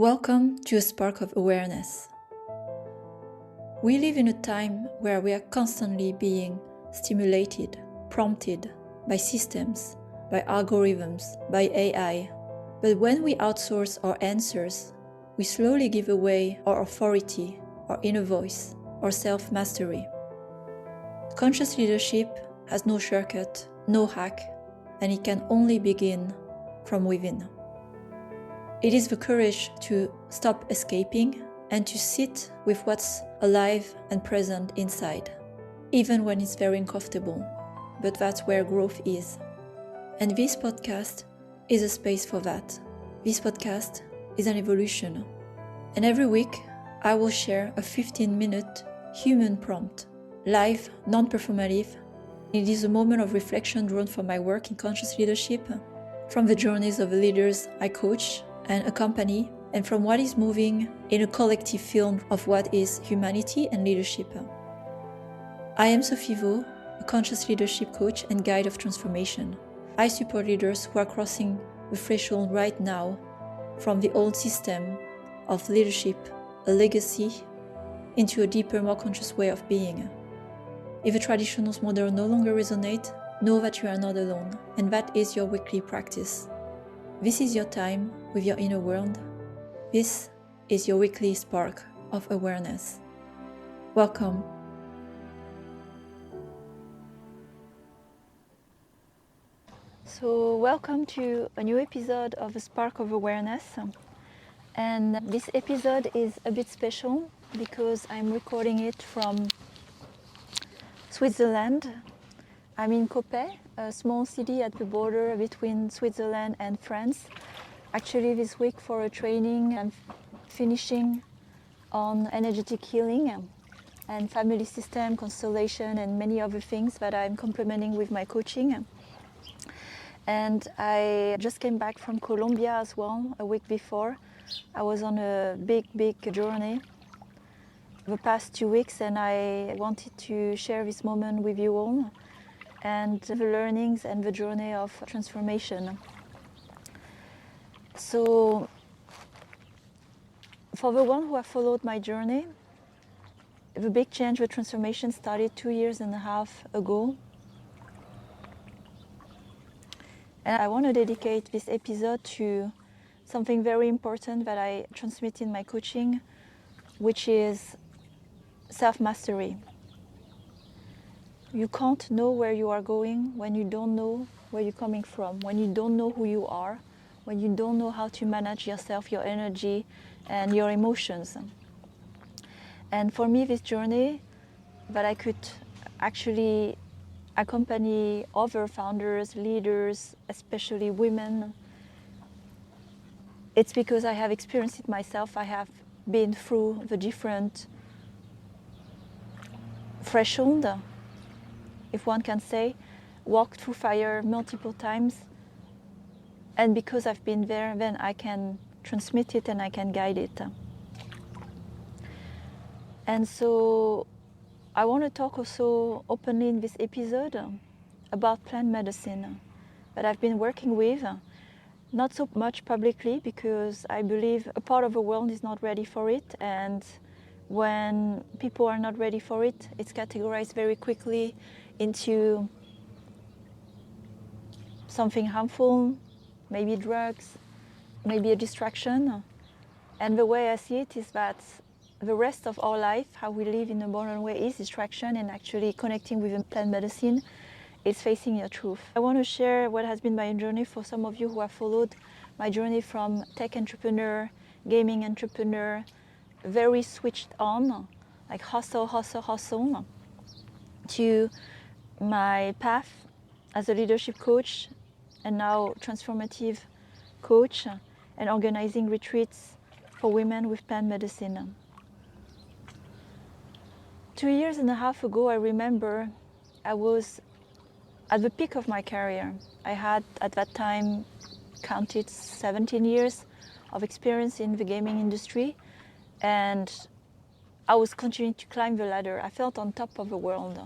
Welcome to a spark of awareness. We live in a time where we are constantly being stimulated, prompted by systems, by algorithms, by AI. But when we outsource our answers, we slowly give away our authority, our inner voice, our self-mastery. Conscious leadership has no shortcut, no hack, and it can only begin from within. It is the courage to stop escaping and to sit with what's alive and present inside, even when it's very uncomfortable, but that's where growth is. And this podcast is a space for that. This podcast is an evolution. And every week, I will share a 15-minute human prompt, live, non-performative. It is a moment of reflection drawn from my work in conscious leadership, from the journeys of the leaders I coach and accompany, and from what is moving in a collective film of what is humanity and leadership. I am Sophie, a conscious leadership coach and guide of transformation. I support leaders who are crossing the threshold right now from the old system of leadership, a legacy, into a deeper, more conscious way of being. If the traditional model no longer resonates, know that you are not alone, and that is your weekly practice. This is your time with your inner world. This is your weekly spark of awareness. Welcome. So, welcome to a new episode of A Spark of Awareness. And this episode is a bit special because I'm recording it from Switzerland. I'm in Coppet, a small city at the border between Switzerland and France. Actually this week for a training I'm finishing on energetic healing and family system, constellation and many other things that I'm complementing with my coaching. And I just came back from Colombia as well a week before. I was on a big journey the past 2 weeks, and I wanted to share this moment with you all and the learnings and the journey of transformation. So, for the one who have followed my journey, the big change, the transformation started 2.5 years ago. And I want to dedicate this episode to something very important that I transmit in my coaching, which is self-mastery. You can't know where you are going when you don't know where you're coming from, when you don't know who you are, when you don't know how to manage yourself, your energy, and your emotions. And for me, this journey that I could actually accompany other founders, leaders, especially women, it's because I have experienced it myself. I have been through the different threshold, if one can say, walked through fire multiple times. And because I've been there, then I can transmit it and I can guide it. And so I want to talk also openly in this episode about plant medicine that I've been working with, not so much publicly because I believe a part of the world is not ready for it, and when people are not ready for it, it's categorized very quickly into something harmful, maybe drugs, maybe a distraction. And the way I see it is that the rest of our life, how we live in a modern way, is distraction, and actually connecting with plant medicine is facing your truth. I want to share what has been my journey for some of you who have followed my journey from tech entrepreneur, gaming entrepreneur, very switched on, like hustle, to my path as a leadership coach and now transformative coach and organizing retreats for women with plant medicine. 2.5 years ago, I remember I was at the peak of my career. I had at that time counted 17 years of experience in the gaming industry, and I was continuing to climb the ladder. I felt on top of the world.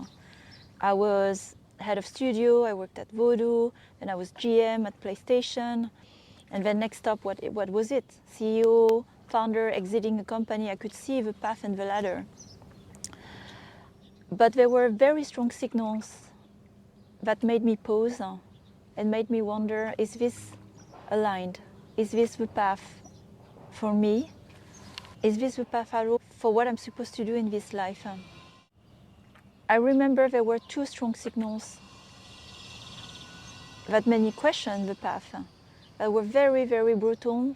I was head of studio, I worked at Voodoo, then I was GM at PlayStation, and then next up, what was it? CEO, founder exiting a company, I could see the path and the ladder. But there were very strong signals that made me pause and made me wonder, is this aligned? Is this the path for me? Is this the path for what I'm supposed to do in this life? I remember there were two strong signals that made me question the path, that were very, very brutal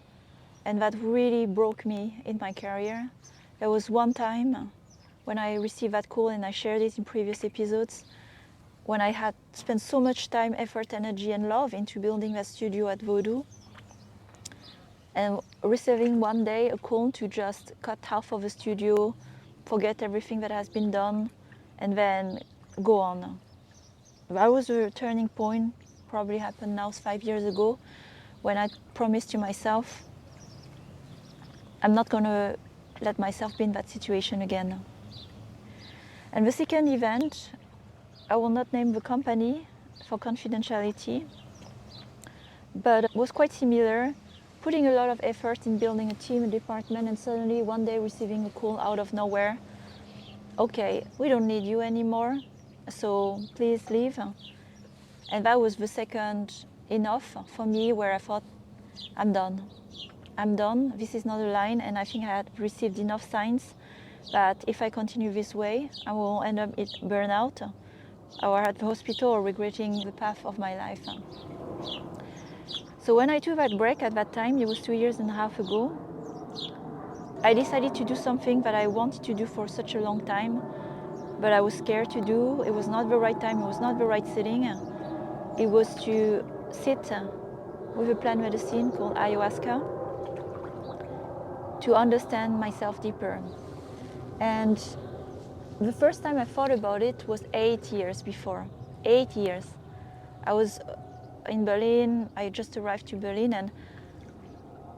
and that really broke me in my career. There was one time when I received that call, and I shared it in previous episodes, when I had spent so much time, effort, energy and love into building that studio at Vodou, and receiving one day a call to just cut half of the studio, forget everything that has been done, and then go on. That was a turning point, probably happened now 5 years ago, when I promised to myself, I'm not going to let myself be in that situation again. And the second event, I will not name the company for confidentiality, but it was quite similar, putting a lot of effort in building a team, a department, and suddenly one day receiving a call out of nowhere. Okay, we don't need you anymore, so please leave. And that was the second enough for me, where I thought, I'm done. I'm done, this is not a line, and I think I had received enough signs that if I continue this way, I will end up in burnout, or at the hospital, or regretting the path of my life. So when I took that break at that time, it was 2.5 years ago, I decided to do something that I wanted to do for such a long time, but I was scared to do. It was not the right time, it was not the right setting. It was to sit with a plant medicine called ayahuasca to understand myself deeper. And the first time I thought about it was 8 years before. 8 years. I was in Berlin, I just arrived to Berlin, and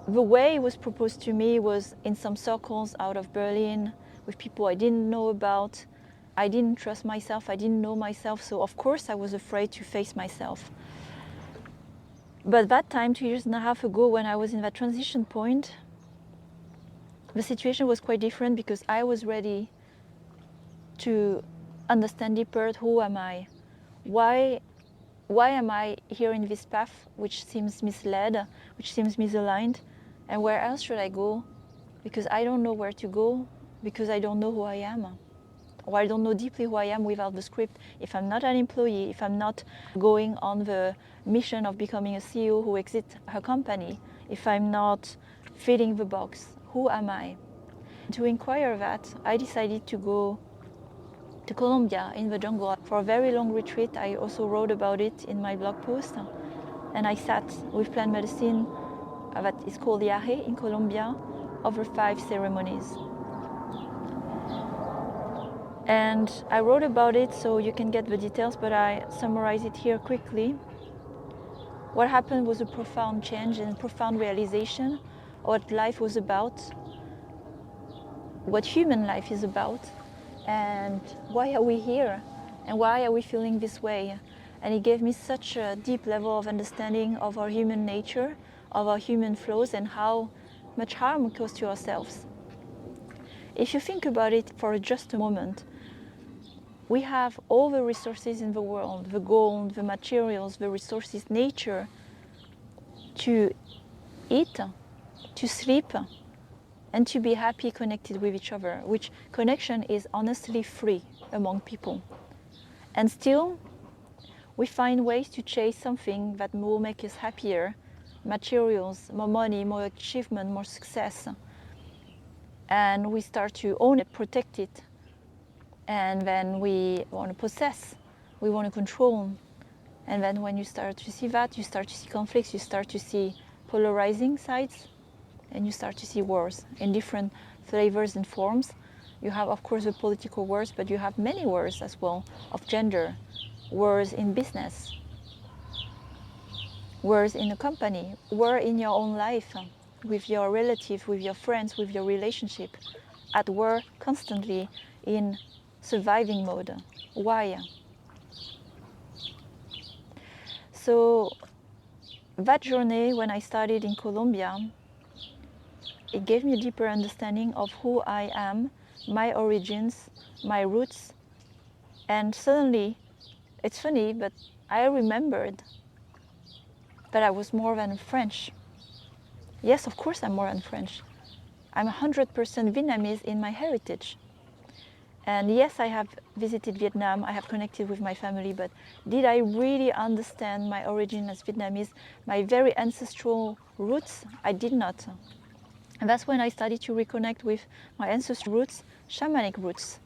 the way it was proposed to me was in some circles out of Berlin with people I didn't know about. I didn't trust myself, I didn't know myself, so of course I was afraid to face myself. But that time, 2.5 years ago, when I was in that transition point, the situation was quite different, because I was ready to understand deeper, who am I? Why am I here in this path, which seems misled, which seems misaligned, and where else should I go? Because I don't know where to go, because I don't know who I am, or I don't know deeply who I am without the script. If I'm not an employee, if I'm not going on the mission of becoming a CEO who exits her company, if I'm not filling the box, who am I? To inquire that, I decided to go to Colombia in the jungle for a very long retreat. I also wrote about it in my blog post, and I sat with plant medicine that is called Yagé in Colombia over 5 ceremonies. And I wrote about it so you can get the details, but I summarize it here quickly. What happened was a profound change and profound realization of what life was about, what human life is about, and why are we here, and why are we feeling this way. And it gave me such a deep level of understanding of our human nature, of our human flaws, and how much harm we cause to ourselves. If you think about it for just a moment, we have all the resources in the world, the gold, the materials, the resources, nature, to eat, to sleep, and to be happy, connected with each other, which connection is honestly free among people. And still, we find ways to chase something that will make us happier, materials, more money, more achievement, more success. And we start to own it, protect it, and then we want to possess, we want to control. And then when you start to see that, you start to see conflicts, you start to see polarizing sides, and you start to see wars in different flavors and forms. You have, of course, the political wars, but you have many wars as well of gender, wars in business, wars in a company, war in your own life, with your relative, with your friends, with your relationship, at war constantly in surviving mode. Why? So that journey, when I started in Colombia, it gave me a deeper understanding of who I am, my origins, my roots. And suddenly, it's funny, but I remembered that I was more than French. Yes, of course I'm more than French. I'm 100% Vietnamese in my heritage. And yes, I have visited Vietnam, I have connected with my family, but did I really understand my origin as Vietnamese, my very ancestral roots? I did not. And that's when I started to reconnect with my ancestral roots, shamanic roots,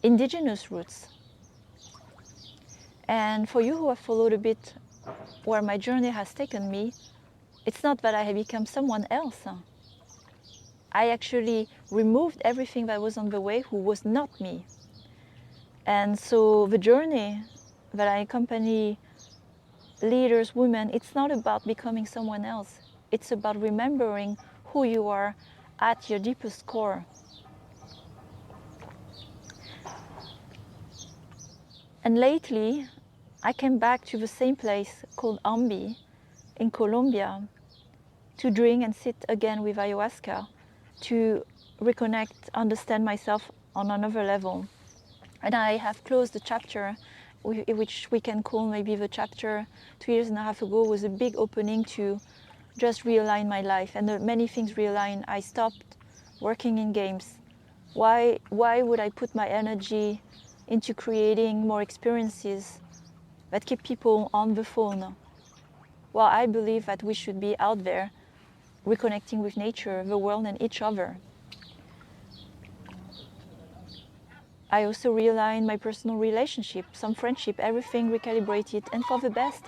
indigenous roots. And for you who have followed a bit where my journey has taken me, it's not that I have become someone else. I actually removed everything that was on the way who was not me. And so the journey that I accompany leaders, women, it's not about becoming someone else. It's about remembering who you are at your deepest core. And lately, I came back to the same place called Ambi in Colombia to drink and sit again with ayahuasca, to reconnect, understand myself on another level. And I have closed the chapter, which we can call maybe the chapter 2.5 years ago, was a big opening to just realign my life. And many things realign. I stopped working in games. Why would I put my energy into creating more experiences that keep people on the phone? Well, I believe that we should be out there reconnecting with nature, the world, and each other. I also realigned my personal relationship, some friendship, everything recalibrated, and for the best.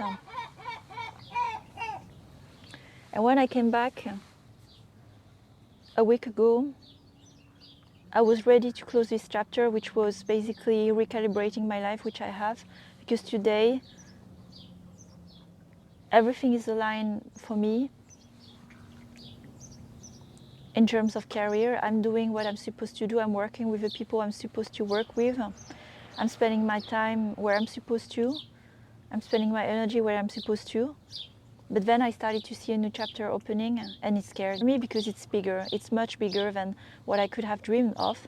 And when I came back a week ago, I was ready to close this chapter, which was basically recalibrating my life, which I have, because today everything is aligned for me. In terms of career, I'm doing what I'm supposed to do. I'm working with the people I'm supposed to work with. I'm spending my time where I'm supposed to. I'm spending my energy where I'm supposed to. But then I started to see a new chapter opening, and it scared me because it's bigger. It's much bigger than what I could have dreamed of.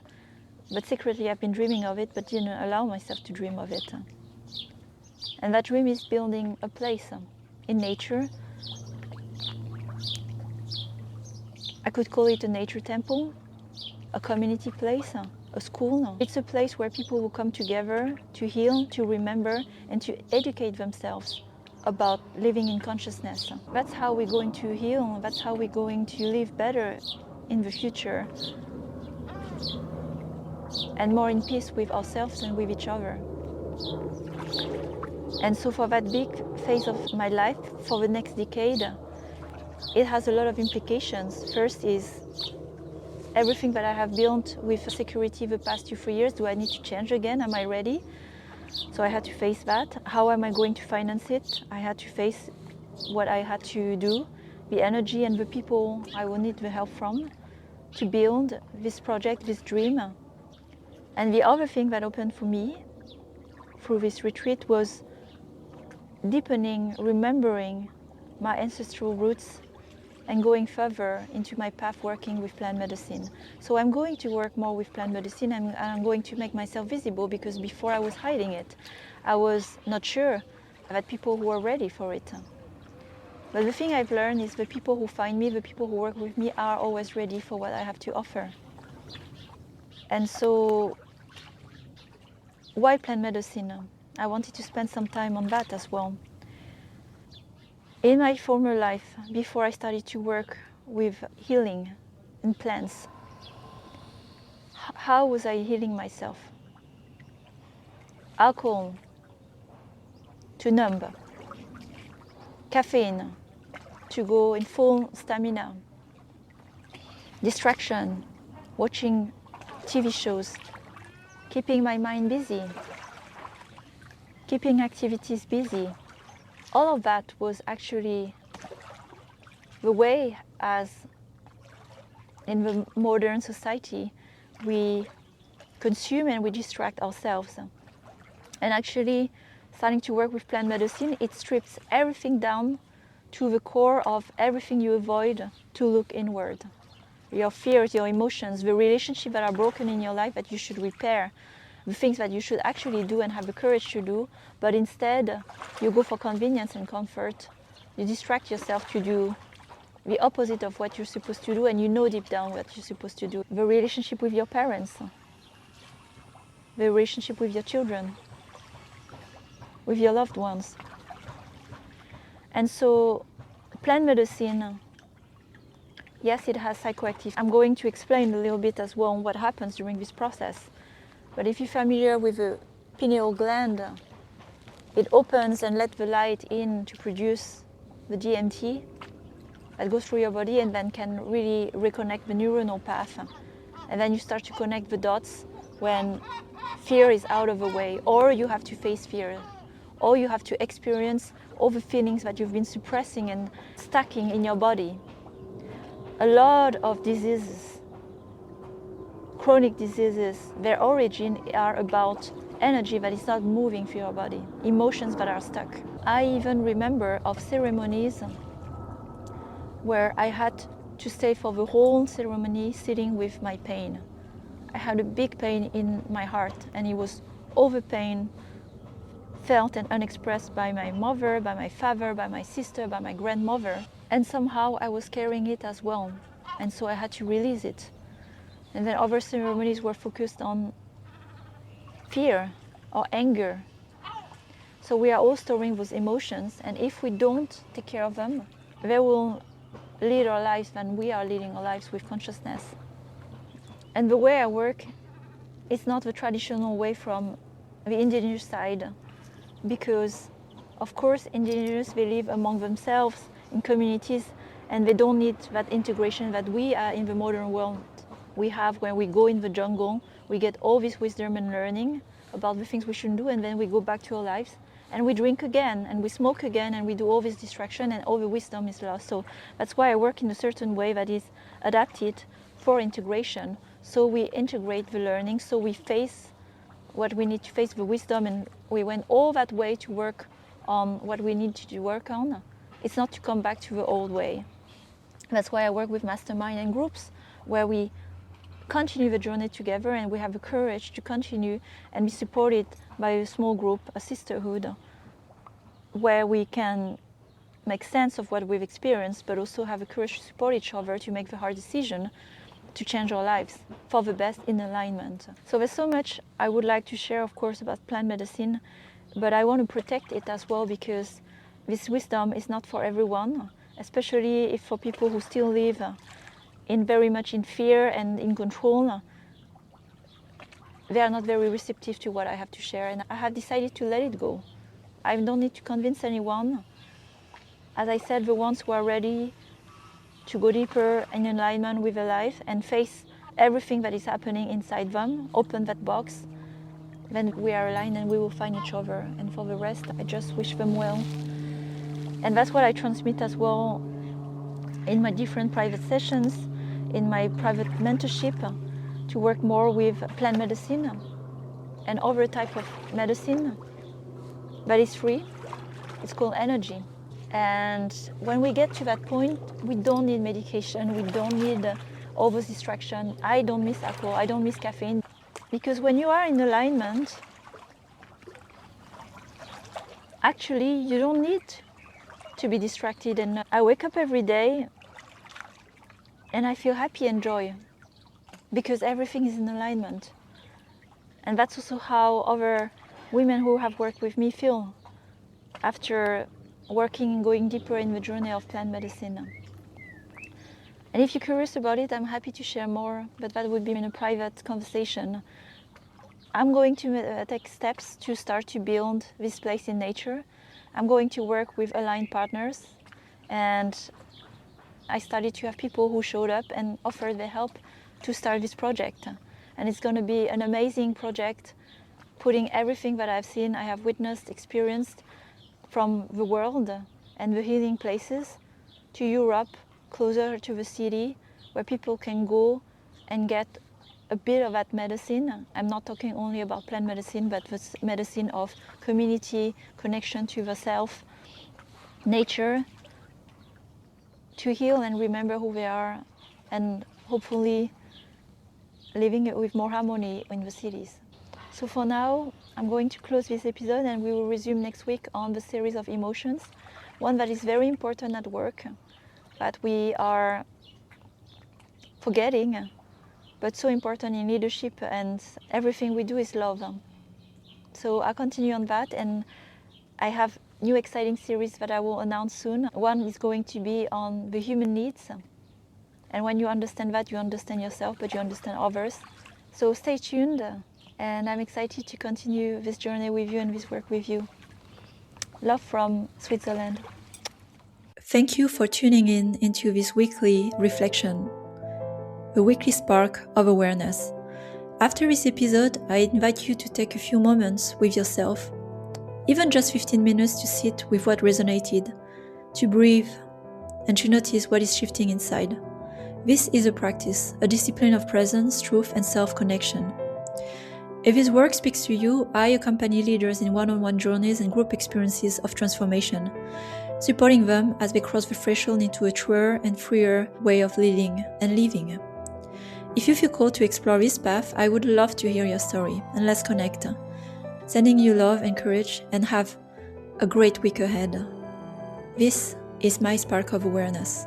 But secretly I've been dreaming of it, but didn't allow myself to dream of it. And that dream is building a place in nature. I could call it a nature temple, a community place, a school. It's a place where people will come together to heal, to remember, and to educate themselves about living in consciousness. That's how we're going to heal. That's how we're going to live better in the future and more in peace with ourselves and with each other. And so for that big phase of my life, for the next decade, it has a lot of implications. First is everything that I have built with security the past 2-3 years, do I need to change again? Am I ready? So I had to face that. How am I going to finance it? I had to face what I had to do, the energy and the people I will need the help from to build this project, this dream. And the other thing that opened for me through this retreat was deepening, remembering my ancestral roots and going further into my path working with plant medicine. So I'm going to work more with plant medicine, and I'm going to make myself visible, because before I was hiding it. I was not sure that people who were ready for it. But the thing I've learned is the people who find me, the people who work with me are always ready for what I have to offer. And so why plant medicine? I wanted to spend some time on that as well. In my former life, before I started to work with healing in plants, how was I healing myself? Alcohol to numb, caffeine to go in full stamina, distraction, watching TV shows, keeping my mind busy, keeping activities busy. All of that was actually the way, as in the modern society, we consume and we distract ourselves. And actually, starting to work with plant medicine, it strips everything down to the core of everything you avoid to look inward. Your fears, your emotions, the relationships that are broken in your life that you should repair, the things that you should actually do and have the courage to do, but instead you go for convenience and comfort. You distract yourself to do the opposite of what you're supposed to do, and you know deep down what you're supposed to do. The relationship with your parents, the relationship with your children, with your loved ones. And so plant medicine, yes, it has psychoactive. I'm going to explain a little bit as well what happens during this process. But if you're familiar with the pineal gland, it opens and lets the light in to produce the DMT that goes through your body and then can really reconnect the neuronal path. And then you start to connect the dots when fear is out of the way, or you have to face fear, or you have to experience all the feelings that you've been suppressing and stacking in your body. A lot of diseases, chronic diseases, their origin are about energy that is not moving through your body, emotions that are stuck. I even remember of ceremonies where I had to stay for the whole ceremony sitting with my pain. I had a big pain in my heart, and it was all the pain felt and unexpressed by my mother, by my father, by my sister, by my grandmother. And somehow I was carrying it as well, and so I had to release it. And then other ceremonies were focused on fear or anger. So we are all storing those emotions, and if we don't take care of them, they will lead our lives when we are leading our lives with consciousness. And the way I work is not the traditional way from the indigenous side, because of course indigenous, they live among themselves in communities, and they don't need that integration that we are in the modern world. We have when we go in the jungle, we get all this wisdom and learning about the things we shouldn't do, and then we go back to our lives and we drink again and we smoke again and we do all this distraction, and all the wisdom is lost. So that's why I work in a certain way that is adapted for integration. So we integrate the learning, so we face what we need to face, the wisdom, and we went all that way to work on what we need to work on. It's not to come back to the old way. That's why I work with mastermind and groups where we continue the journey together, and we have the courage to continue and be supported by a small group, a sisterhood, where we can make sense of what we've experienced, but also have the courage to support each other to make the hard decision to change our lives for the best in alignment. So there's so much I would like to share, of course, about plant medicine, but I want to protect it as well, because this wisdom is not for everyone, especially if for people who still live in very much in fear and in control. They are not very receptive to what I have to share, and I have decided to let it go. I don't need to convince anyone. As I said, the ones who are ready to go deeper in alignment with their life and face everything that is happening inside them, open that box, then we are aligned and we will find each other. And for the rest, I just wish them well. And that's what I transmit as well in my different private sessions, in my private mentorship, to work more with plant medicine and other type of medicine that is free. It's called energy. And when we get to that point, we don't need medication, we don't need all those distractions. I don't miss alcohol, I don't miss caffeine. Because when you are in alignment, actually you don't need to be distracted. And I wake up every day and I feel happy and joy, because everything is in alignment. And that's also how other women who have worked with me feel after working and going deeper in the journey of plant medicine. And if you're curious about it, I'm happy to share more, but that would be in a private conversation. I'm going to take steps to start to build this place in nature. I'm going to work with aligned partners, and I started to have people who showed up and offered their help to start this project. And it's going to be an amazing project, putting everything that I've seen, I have witnessed, experienced from the world and the healing places to Europe, closer to the city, where people can go and get a bit of that medicine. I'm not talking only about plant medicine, but the medicine of community, connection to the self, nature, to heal and remember who they are, and hopefully living with more harmony in the cities. So for now, I'm going to close this episode, and we will resume next week on the series of emotions, one that is very important at work, that we are forgetting, but so important in leadership, and everything we do is love. So I continue on that, and I have new exciting series that I will announce soon. One is going to be on the human needs, and when you understand that, you understand yourself, but you understand others. So stay tuned, and I'm excited to continue this journey with you and this work with you. Love from Switzerland. Thank you for tuning in into this weekly reflection, a weekly spark of awareness. After this episode, I invite you to take a few moments with yourself, even just 15 minutes, to sit with what resonated, to breathe, and to notice what is shifting inside. This is a practice, a discipline of presence, truth, and self-connection. If this work speaks to you, I accompany leaders in one-on-one journeys and group experiences of transformation, supporting them as they cross the threshold into a truer and freer way of leading and living. If you feel called to explore this path, I would love to hear your story, and let's connect. Sending you love and courage, and have a great week ahead. This is my spark of awareness.